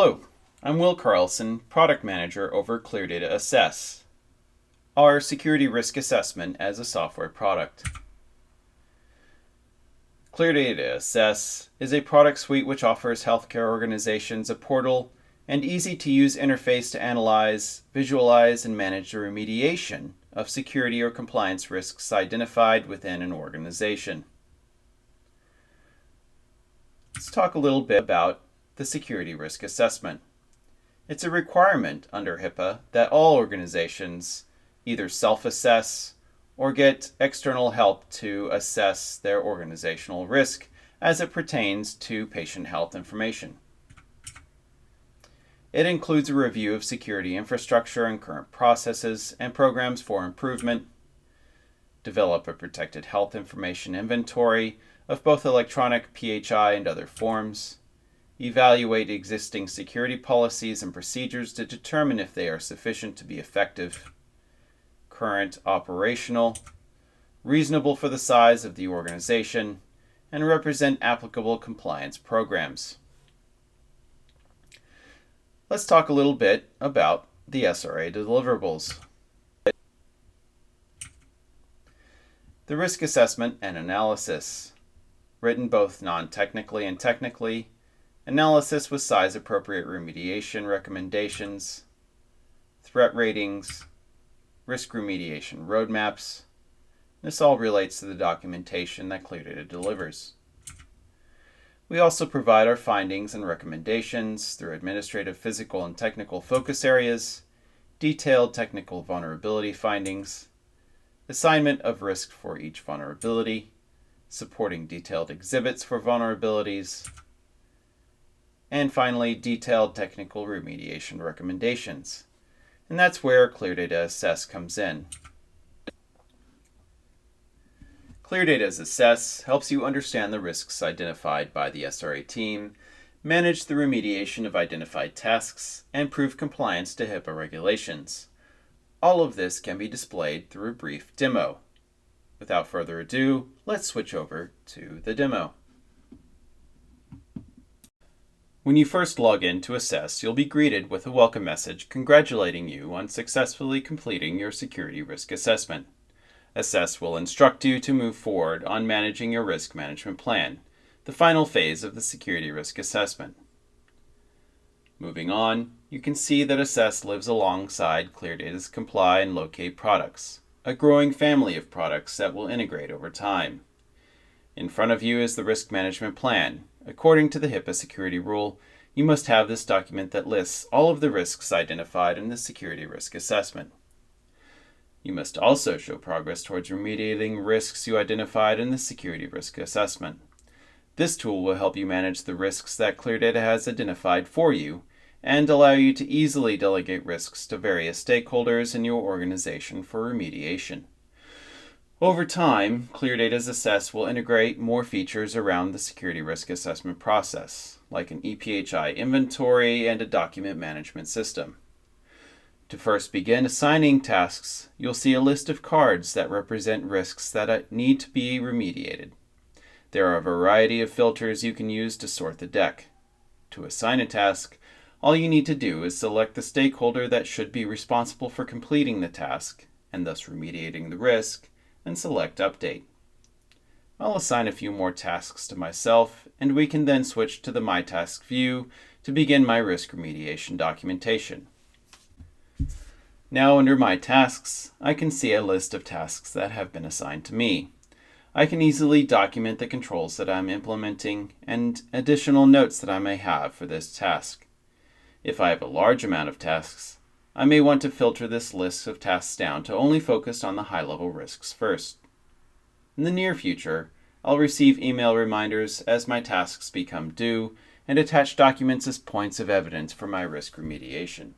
Hello, I'm Will Carlson, Product Manager over ClearDATA Assess, our security risk assessment as a software product. ClearDATA Assess is a product suite which offers healthcare organizations a portal and easy-to-use interface to analyze, visualize, and manage the remediation of security or compliance risks identified within an organization. Let's talk a little bit about the security risk assessment. It's a requirement under HIPAA that all organizations either self-assess or get external help to assess their organizational risk as it pertains to patient health information. It includes a review of security infrastructure and current processes and programs for improvement, develop a protected health information inventory of both electronic, PHI, and other forms, evaluate existing security policies and procedures to determine if they are sufficient to be effective, current operational, reasonable for the size of the organization, and represent applicable compliance programs. Let's talk a little bit about the SRA deliverables. The risk assessment and analysis, written both non-technically and technically, analysis with size-appropriate remediation recommendations, threat ratings, risk remediation roadmaps. This all relates to the documentation that ClearDATA delivers. We also provide our findings and recommendations through administrative, physical, and technical focus areas, detailed technical vulnerability findings, assignment of risk for each vulnerability, supporting detailed exhibits for vulnerabilities, and finally, detailed technical remediation recommendations. And that's where ClearDATA Assess comes in. ClearDATA Assess helps you understand the risks identified by the SRA team, manage the remediation of identified tasks, and prove compliance to HIPAA regulations. All of this can be displayed through a brief demo. Without further ado, let's switch over to the demo. When you first log in to Assess, you'll be greeted with a welcome message congratulating you on successfully completing your security risk assessment. Assess will instruct you to move forward on managing your risk management plan, the final phase of the security risk assessment. Moving on, you can see that Assess lives alongside ClearDATA's Comply and Locate products, a growing family of products that will integrate over time. In front of you is the risk management plan. According to the HIPAA security rule, you must have this document that lists all of the risks identified in the security risk assessment. You must also show progress towards remediating risks you identified in the security risk assessment. This tool will help you manage the risks that ClearDATA has identified for you and allow you to easily delegate risks to various stakeholders in your organization for remediation. Over time, ClearDATA's Assess will integrate more features around the security risk assessment process, like an ePHI inventory and a document management system. To first begin assigning tasks, you'll see a list of cards that represent risks that need to be remediated. There are a variety of filters you can use to sort the deck. To assign a task, all you need to do is select the stakeholder that should be responsible for completing the task, and thus remediating the risk, and select Update. I'll assign a few more tasks to myself, and we can then switch to the My Task view to begin my risk remediation documentation. Now under My Tasks, I can see a list of tasks that have been assigned to me. I can easily document the controls that I'm implementing and additional notes that I may have for this task. If I have a large amount of tasks, I may want to filter this list of tasks down to only focus on the high-level risks first. In the near future, I'll receive email reminders as my tasks become due and attach documents as points of evidence for my risk remediation.